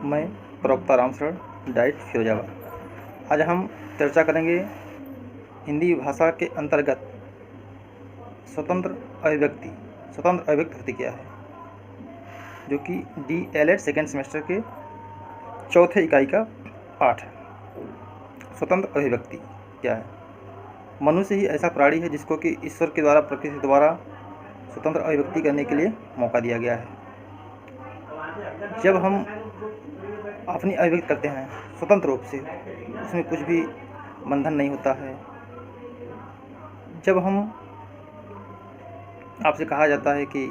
मैं प्रवक्ता रामशरण डाइट फिरोजाबाद। आज हम चर्चा करेंगे हिंदी भाषा के अंतर्गत स्वतंत्र अभिव्यक्ति। स्वतंत्र अभिव्यक्ति होती क्या है, जो कि DLED सेकेंड सेमेस्टर के चौथे इकाई का पाठ है। स्वतंत्र अभिव्यक्ति क्या है? मनुष्य ही ऐसा प्राणी है जिसको कि ईश्वर के द्वारा, प्रकृति द्वारा स्वतंत्र अभिव्यक्ति करने के लिए मौका दिया गया है। जब हम अपनी अभिव्यक्ति करते हैं स्वतंत्र रूप से, उसमें कुछ भी बंधन नहीं होता है। जब हम आपसे कहा जाता है कि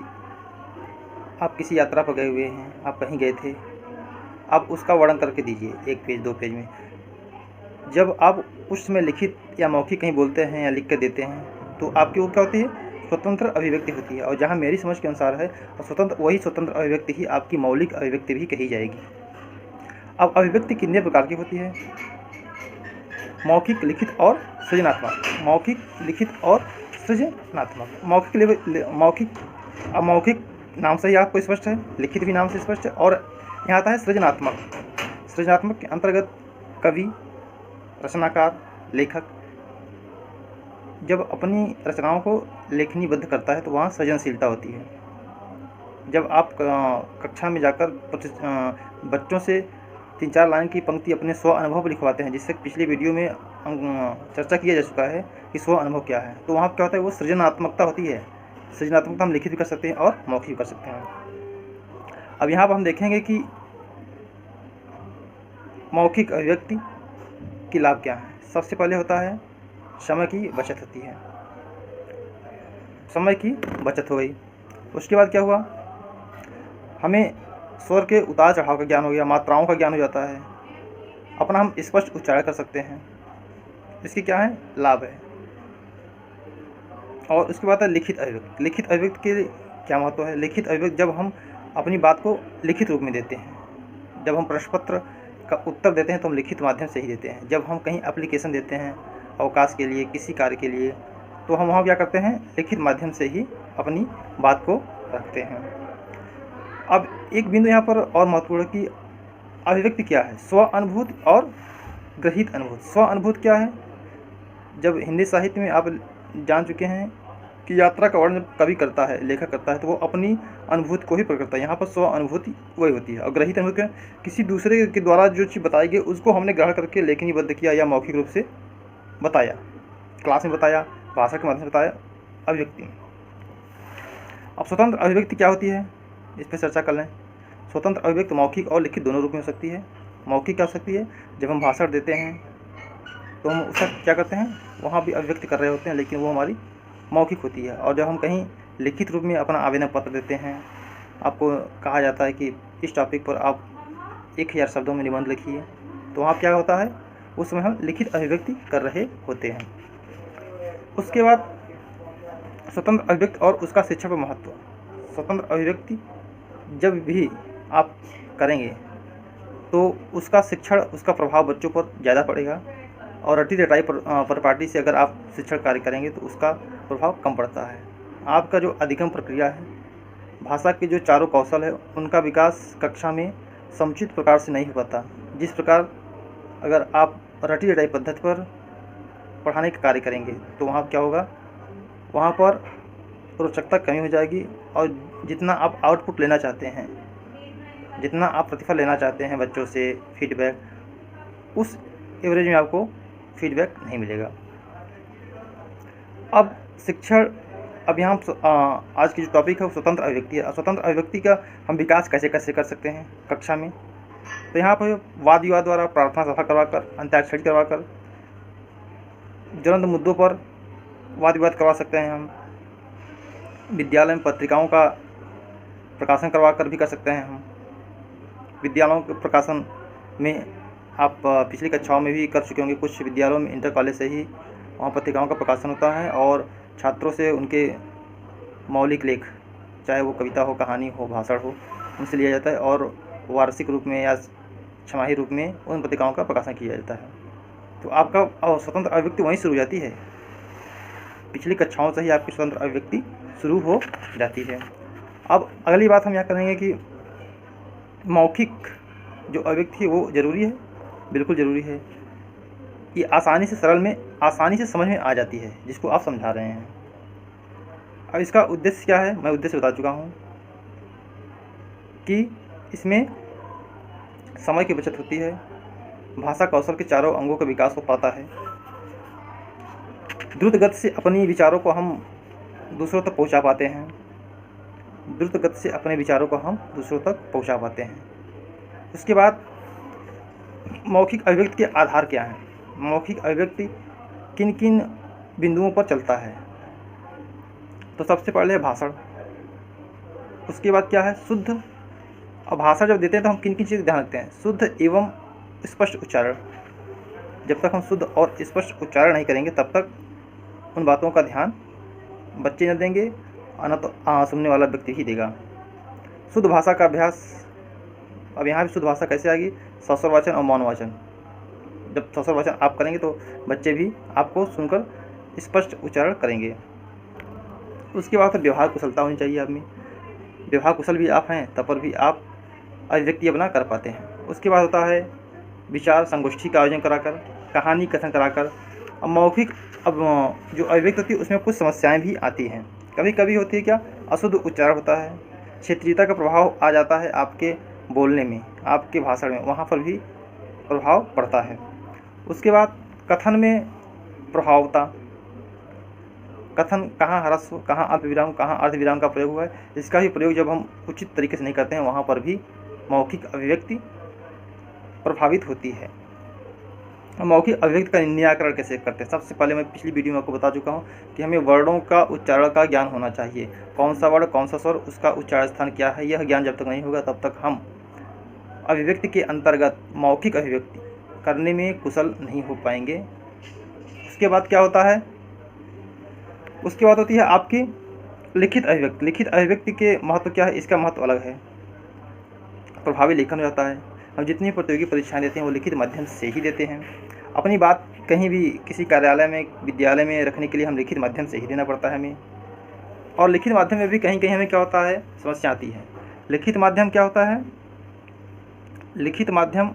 आप किसी यात्रा पर गए हुए हैं, आप कहीं गए थे, आप उसका वर्णन करके दीजिए 1 पेज 2 पेज में। जब आप उस समय लिखित या मौखिक कहीं बोलते हैं या लिख कर देते हैं तो आपकी वो क्या होती है, स्वतंत्र अभिव्यक्ति होती है। और जहाँ मेरी समझ के अनुसार है, वही स्वतंत्र अभिव्यक्ति ही आपकी मौलिक अभिव्यक्ति भी कही जाएगी। अब अभिव्यक्ति कितने प्रकार की होती है? मौखिक, लिखित और सृजनात्मक। मौखिक, लिखित और सृजनात्मक। मौखिक नाम से ही आपको स्पष्ट है, लिखित भी नाम से स्पष्ट है, और यहाँ आता है सृजनात्मक। सृजनात्मक के अंतर्गत कवि, रचनाकार, लेखक जब अपनी रचनाओं को लेखनीबद्ध करता है तो वहाँ सृजनशीलता होती है। जब आप कक्षा में जाकर बच्चों से 3-4 लाइन की पंक्ति अपने स्व अनुभव लिखवाते हैं, जिससे पिछले वीडियो में चर्चा किया जा चुका है कि स्व अनुभव क्या है, तो वहाँ क्या होता है, वो सृजनात्मकता होती है। सृजनात्मकता हम लिखित भी कर सकते हैं और मौखिक भी कर सकते हैं। अब यहाँ पर हम देखेंगे कि मौखिक अभिव्यक्ति की लाभ क्या है। सबसे पहले होता है समय की बचत होती है। समय की बचत हो गई। उसके बाद क्या हुआ, हमें स्वर के उतार चढ़ाव का ज्ञान हो गया, मात्राओं का ज्ञान हो जाता है, अपना हम स्पष्ट उच्चारण कर सकते हैं। इसकी क्या है, लाभ है। और उसके बाद है लिखित अभिव्यक्ति। लिखित अभिव्यक्ति के क्या महत्व है? लिखित अभिव्यक्ति जब हम अपनी बात को लिखित रूप में देते हैं, जब हम प्रश्न पत्र का उत्तर देते हैं तो हम लिखित माध्यम से ही देते हैं। जब हम कहीं एप्लीकेशन देते हैं अवकाश के लिए, किसी कार्य के लिए, तो हम वहाँ क्या करते हैं, लिखित माध्यम से ही अपनी बात को रखते हैं। अब एक बिंदु यहाँ पर और महत्वपूर्ण है कि अभिव्यक्ति क्या है, स्व अनुभूति और ग्रहित अनुभूति। स्व अनुभूति क्या है? जब हिंदी साहित्य में आप जान चुके हैं कि यात्रा का वर्णन कवि करता है, लेखक करता है, तो वो अपनी अनुभूति को ही प्रकट करता है। यहाँ पर स्व अनुभूति वही होती है। और ग्रहित अनुभूति किसी दूसरे के द्वारा जो चीज़ बताई गई उसको हमने ग्रहण करके लेखनीबद्ध किया या मौखिक रूप से बताया, क्लास में बताया, भाषा के माध्यम से बताया, अभिव्यक्ति। अब स्वतंत्र अभिव्यक्ति क्या होती है, इस पर चर्चा कर लें। स्वतंत्र अभिव्यक्ति मौखिक और लिखित दोनों रूप में हो सकती है। मौखिक क्या हो सकती है, जब हम भाषण देते हैं तो हम उसका क्या करते हैं, वहाँ भी अभिव्यक्ति कर रहे होते हैं, लेकिन वो हमारी मौखिक होती है। और जब हम कहीं लिखित रूप में अपना आवेदन पत्र देते हैं, आपको कहा जाता है कि इस टॉपिक पर आप 1000 शब्दों में निबंध लिखिए, तो वहाँ क्या होता है, उस समय हम लिखित अभिव्यक्ति कर रहे होते हैं। उसके बाद स्वतंत्र अभिव्यक्ति और उसका शिक्षा पर महत्व। स्वतंत्र अभिव्यक्ति जब भी आप करेंगे तो उसका शिक्षण, उसका प्रभाव बच्चों पर ज़्यादा पड़ेगा। और रटी रटाई परिपाटी से अगर आप शिक्षण कार्य करेंगे तो उसका प्रभाव कम पड़ता है। आपका जो अधिगम प्रक्रिया है, भाषा के जो चारों कौशल है, उनका विकास कक्षा में समुचित प्रकार से नहीं हो पाता। जिस प्रकार अगर आप रटी रटाई पद्धति पर पढ़ाने का कार्य करेंगे तो वहाँ क्या होगा, वहाँ पर रोचकता कमी हो जाएगी। और जितना आप आउटपुट लेना चाहते हैं, जितना आप प्रतिफल लेना चाहते हैं बच्चों से फीडबैक, उस एवरेज में आपको फीडबैक नहीं मिलेगा। अब शिक्षण, अब यहाँ आज की जो टॉपिक है वो स्वतंत्र अभिव्यक्ति है। स्वतंत्र अभिव्यक्ति का हम विकास कैसे कैसे कर सकते हैं कक्षा में, तो यहाँ पर वाद विवाद द्वारा, प्रार्थना सभा करवाकर, अंत्याक्षरी करवाकर, ज्वलंत मुद्दों पर वाद विवाद करवा सकते हैं हम। विद्यालय में पत्रिकाओं का प्रकाशन करवाकर भी कर सकते हैं हम। विद्यालयों के प्रकाशन में आप पिछली कक्षाओं में भी कर चुके होंगे, कुछ विद्यालयों में इंटर कॉलेज से ही वहाँ पत्रिकाओं का प्रकाशन होता है और छात्रों से उनके मौलिक लेख, चाहे वो कविता हो, कहानी हो, भाषण हो, उनसे लिया जाता है और वार्षिक रूप में या छमाही रूप में उन पत्रिकाओं का प्रकाशन किया जाता है। तो आपका स्वतंत्र अभिव्यक्ति वहीं शुरू हो जाती है। पिछली कक्षाओं से ही आपकी स्वतंत्र अभिव्यक्ति शुरू हो जाती है। अब अगली बात हम यहाँ करेंगे कि मौखिक जो अभिव्यक्ति है वो ज़रूरी है, बिल्कुल ज़रूरी है। ये आसानी से सरल में आसानी से समझ में आ जाती है जिसको आप समझा रहे हैं। अब इसका उद्देश्य क्या है, मैं उद्देश्य बता चुका हूँ कि इसमें समय की बचत होती है, भाषा कौशल के चारों अंगों के विकास हो पाता है, द्रुत गति से अपनी विचारों को हम दूसरों तक पहुंचा पाते हैं, द्रुत गति से अपने विचारों को हम दूसरों तक पहुंचा पाते हैं। उसके बाद मौखिक अभिव्यक्ति के आधार क्या हैं, मौखिक अभिव्यक्ति किन किन बिंदुओं पर चलता है। तो सबसे पहले है भाषण, उसके बाद क्या है शुद्ध। और भाषण जब देते हैं तो हम किन किन चीज़ ध्यान रखते हैं, शुद्ध एवं स्पष्ट उच्चारण। जब तक हम शुद्ध और स्पष्ट उच्चारण नहीं करेंगे तब तक उन बातों का ध्यान बच्चे न देंगे और न तो सुनने वाला व्यक्ति ही देगा। शुद्ध भाषा का अभ्यास, अब यहाँ भी शुद्ध भाषा कैसे आएगी, सस्वर वाचन और मौन वाचन। जब सस्वर वाचन आप करेंगे तो बच्चे भी आपको सुनकर स्पष्ट उच्चारण करेंगे। उसके बाद व्यवहार कुशलता होनी चाहिए आप में, व्यवहार कुशल भी आप हैं तब पर भी आप अभिव्यक्ति अपना कर पाते हैं। उसके बाद होता है विचार संगोष्ठी का आयोजन कराकर, कहानी कथन कराकर। अब मौखिक अब जो अभिव्यक्ति होती है उसमें कुछ समस्याएं भी आती हैं। कभी कभी होती है क्या, अशुद्ध उच्चारण होता है, क्षेत्रीयता का प्रभाव आ जाता है आपके बोलने में, आपके भाषण में, वहाँ पर भी प्रभाव पड़ता है। उसके बाद कथन में प्रभावता, कथन कहाँ ह्रस्व कहाँ अल्पविराम कहाँ अर्धविराम का प्रयोग हुआ है, इसका भी प्रयोग जब हम उचित तरीके से नहीं करते हैं वहाँ पर भी मौखिक अभिव्यक्ति प्रभावित होती है। मौखिक अभिव्यक्ति का निराकरण कैसे करते हैं, सबसे पहले मैं पिछली वीडियो में आपको बता चुका हूँ कि हमें वर्णों का उच्चारण का ज्ञान होना चाहिए। कौन सा वर्ण कौन सा स्वर उसका उच्चारण स्थान क्या है, यह ज्ञान जब तक नहीं होगा तब तक हम अभिव्यक्ति के अंतर्गत मौखिक अभिव्यक्ति करने में कुशल नहीं हो पाएंगे। उसके बाद क्या होता है, उसके बाद होती है आपकी लिखित अभिव्यक्ति। लिखित अभिव्यक्ति के महत्व क्या है, इसका महत्व अलग है, प्रभावी लेखन हो जाता है। हम जितनी प्रतियोगी परीक्षाएं देते हैं वो लिखित माध्यम से ही देते हैं। अपनी बात कहीं भी किसी कार्यालय में विद्यालय में रखने के लिए हम लिखित माध्यम से ही देना पड़ता है हमें। और लिखित माध्यम में भी कहीं कहीं हमें क्या होता है, समस्या आती है। लिखित माध्यम क्या होता है, लिखित माध्यम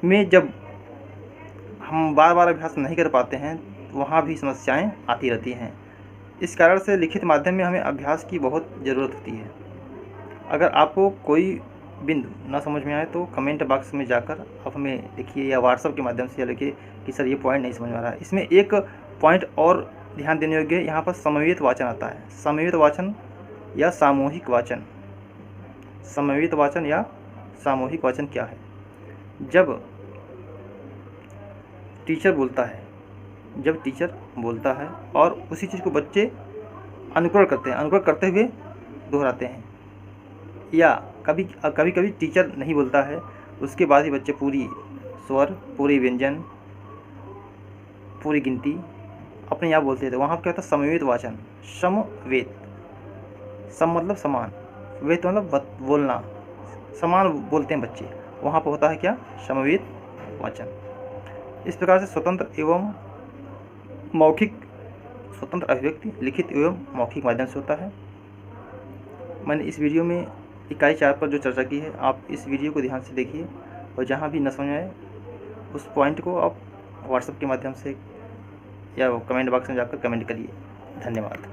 में जब हम बार बार अभ्यास नहीं कर पाते हैं वहाँ भी समस्याएं आती रहती हैं। इस कारण से लिखित माध्यम में हमें अभ्यास की बहुत ज़रूरत होती है। अगर आपको कोई बिंदु ना समझ में आए तो कमेंट बॉक्स में जाकर आप हमें लिखिए या व्हाट्सएप के माध्यम से लिखिए कि सर ये पॉइंट नहीं समझ में आ रहा है। इसमें एक पॉइंट और ध्यान देने योग्य है, यहाँ पर समवेत वाचन आता है। समवेत वाचन या सामूहिक वाचन, समवेत वाचन या सामूहिक वाचन क्या है, जब टीचर बोलता है और उसी चीज़ को बच्चे अनुकरण करते हैं, अनुकरण करते हुए दोहराते हैं। या कभी कभी टीचर नहीं बोलता है उसके बाद ही बच्चे पूरी स्वर, पूरे व्यंजन, पूरी गिनती अपने आप बोलते थे। वहाँ पर क्या होता है, समवेत वाचन। समवेत, सम मतलब समान, वेत मतलब बोलना, समान बोलते हैं बच्चे, वहाँ पर होता है क्या, समवेत वाचन। इस प्रकार से स्वतंत्र एवं मौखिक, स्वतंत्र अभिव्यक्ति लिखित एवं मौखिक माध्यम से होता है। मैंने इस वीडियो में इकाई 4 पर जो चर्चा की है, आप इस वीडियो को ध्यान से देखिए और जहाँ भी न समझ आए उस पॉइंट को आप व्हाट्सएप के माध्यम से या कमेंट बॉक्स में जाकर कमेंट करिए। धन्यवाद।